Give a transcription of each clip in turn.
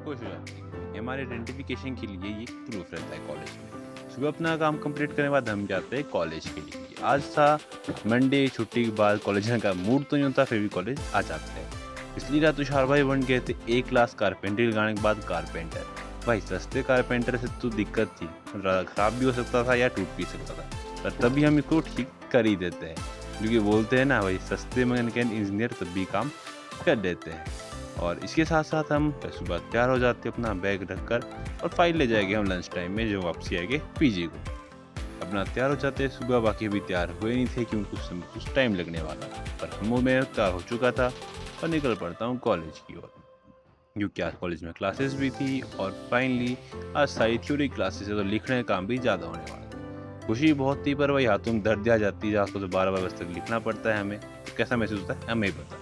खुश हो जाती है। ये हमारे आइडेंटिफिकेशन के लिए ये प्रूफ रहता है कॉलेज में। सुबह अपना काम कंप्लीट करने के बाद हम जाते हैं कॉलेज के लिए। आज था मंडे, छुट्टी के बाद कॉलेज जाने का मूड तो नहीं होता, फिर भी कॉलेज आ जाते हैं। पिछली रात तुषार भाई बन गए थे एक क्लास कारपेंटर लगाने के बाद कारपेंटर। भाई सस्ते कारपेंटर से तो दिक्कत थी, खराब भी हो सकता था या टूट भी सकता था, पर तभी हम इसको ठीक कर ही देते हैं, क्योंकि बोलते हैं ना भाई, सस्ते मैकेनिकल इंजीनियर तब भी काम कर देते हैं। और इसके साथ साथ हम सुबह तैयार हो जाते अपना बैग रखकर, और फाइल ले जाएंगे हम लंच टाइम में जो वापसी आएंगे पीजी को। अपना तैयार हो जाते सुबह, बाकी अभी तैयार हुए नहीं थे क्योंकि कुछ टाइम लगने वाला था, पर हम मैं तैयार हो चुका था और निकल पड़ता हूँ कॉलेज की ओर, क्योंकि आज कॉलेज में क्लासेस भी थी और फाइनली आज सारी थ्योरी क्लासेस है तो लिखने का काम भी ज़्यादा होने वाला था। खुशी बहुत थी, पर वही हाथों में दर्द आ जाती है, आपको तो 12 बजे तक लिखना पड़ता है हमें, तो कैसा महसूस होता है हमें ही पता।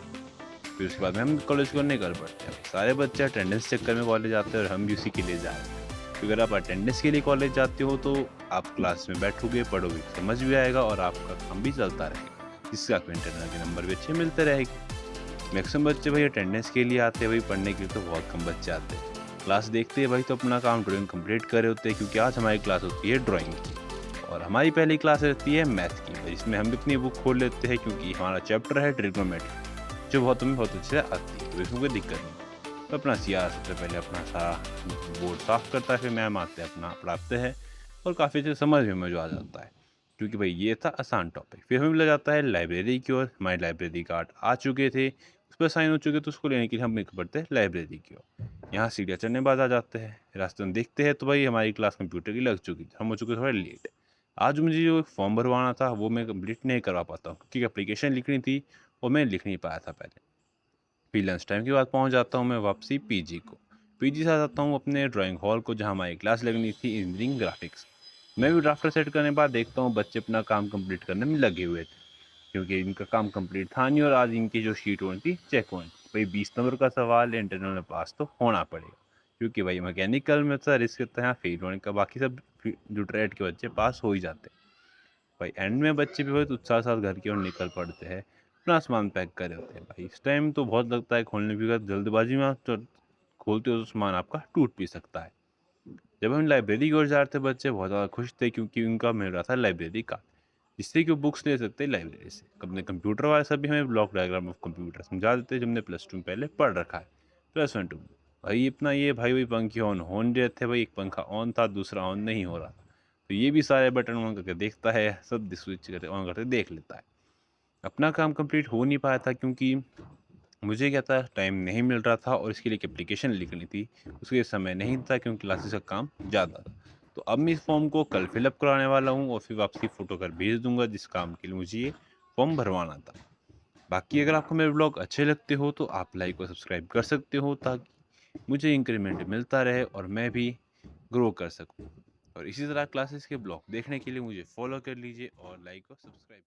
फिर उसके बाद में हम कॉलेज को निकल पड़ते हैं। सारे बच्चे अटेंडेंस चक्कर में कॉलेज आते हैं और हम भी उसी के लिए जा रहे हैं, क्योंकि अगर आप अटेंडेंस के लिए कॉलेज जाते हो तो आप क्लास में बैठोगे, पढ़ोगे, समझ भी आएगा और आपका काम भी चलता रहेगा, जिससे आपको इंटरनल के नंबर भी अच्छे मिलते रहेंगे। मैक्सिमम बच्चे भाई अटेंडेंस के लिए आते हैं, भाई पढ़ने के लिए तो बहुत कम बच्चे आते हैं। क्लास देखते हैं भाई तो अपना काम ड्राइंग कंप्लीट कर रहे होते हैं, क्योंकि आज हमारी क्लास होती है ड्राइंग की और हमारी पहली क्लास रहती है मैथ की, जिसमें हम अपनी बुक खोल लेते हैं, क्योंकि हमारा चैप्टर है ट्रिग्नोमेट्री, जो बहुत अच्छे से आती है, तो इसमें कोई दिक्कत नहीं। तो अपना सियार सबसे पहले अपना सारा बोर्ड साफ करता है, फिर मैम आते हैं अपना पढ़ाते हैं और काफ़ी अच्छे समझ में मज़ा आ जाता है, क्योंकि भाई ये था आसान टॉपिक। फिर हमें मिला जाता है लाइब्रेरी की ओर। हमारी लाइब्रेरी कार्ड आ चुके थे, उस पर साइन हो चुके, तो उसको लेने के लिए हम निकल पड़ते हैं लाइब्रेरी की ओर। यहाँ सीढ़ियाँ चढ़ने बाद आ जाते हैं, रास्ते में देखते हैं तो भाई हमारी क्लास कंप्यूटर की लग चुकी थी, हम हो चुके थोड़े लेट। आज मुझे जो फॉर्म भरवाना था वो मैं कंप्लीट नहीं करवा पाता हूँ, क्योंकि एप्लीकेशन लिखनी थी और मैं लिख नहीं पाया था पहले। फिर लंच टाइम के बाद पहुंच जाता हूँ मैं वापसी पीजी को। पीजी से आ जाता हूँ अपने ड्राइंग हॉल को, जहाँ हमारी क्लास लगनी थी इंजीनियरिंग ग्राफिक्स। मैं भी ड्राफ्टर सेट करने के बाद देखता हूँ बच्चे अपना काम कंप्लीट करने में लगे हुए थे, क्योंकि इनका काम कंप्लीट था नहीं और आज इनकी जो शीट होनी थी चेक होनी थी। भाई 20 नंबर का सवाल है, इंटरनल में पास तो होना पड़ेगा, क्योंकि भाई मैकेनिकल में तो रिस्क रहता है फेल होने का, बाकी सब जो ट्रेड के बच्चे पास हो ही जाते हैं। भाई एंड में बच्चे भी बहुत उत्साह के साथ घर की ओर निकल पड़ते हैं, अपना सामान पैक करे होते हैं। भाई इस टाइम तो बहुत लगता है खोलने भी, अगर जल्दबाजी में आप तो खोलते हो तो सामान आपका टूट भी सकता है। जब हम लाइब्रेरी की ओर जा रहे थे बच्चे बहुत ज़्यादा खुश थे, क्योंकि उनका मिल रहा था लाइब्रेरी कार्ड, जिससे कि वो बुक्स ले सकते हैं लाइब्रेरी से। अपने कंप्यूटर वाले सब भी हमें ब्लॉक डायग्राम ऑफ कंप्यूटर समझा देते हैं, जो हमने +2 में पहले पढ़ रखा है, +1 2 में। भाई अपना ये भाई वही पंखे ऑन हो नहीं रहे थे, भाई एक पंखा ऑन था दूसरा ऑन नहीं हो रहा था, तो ये भी सारे बटन ऑन करके देखता है, सब स्विच करके ऑन करके देख लेता है। अपना काम कंप्लीट हो नहीं पाया था, क्योंकि मुझे क्या था टाइम नहीं मिल रहा था और इसके लिए एक एप्लीकेशन लिखनी थी, उसके लिए समय नहीं था, क्योंकि क्लासेस का काम ज़्यादा था। तो अब मैं इस फॉर्म को कल फिलअप कराने वाला हूँ और फिर वापसी फ़ोटो कर भेज दूंगा, जिस काम के लिए मुझे ये फॉर्म भरवाना था। बाकी अगर आपको मेरे ब्लॉग अच्छे लगते हो तो आप लाइक और सब्सक्राइब कर सकते हो, ताकि मुझे इंक्रीमेंट मिलता रहे और मैं भी ग्रो कर सकूँ। और इसी तरह क्लासेस के ब्लॉग देखने के लिए मुझे फॉलो कर लीजिए और लाइक और सब्सक्राइब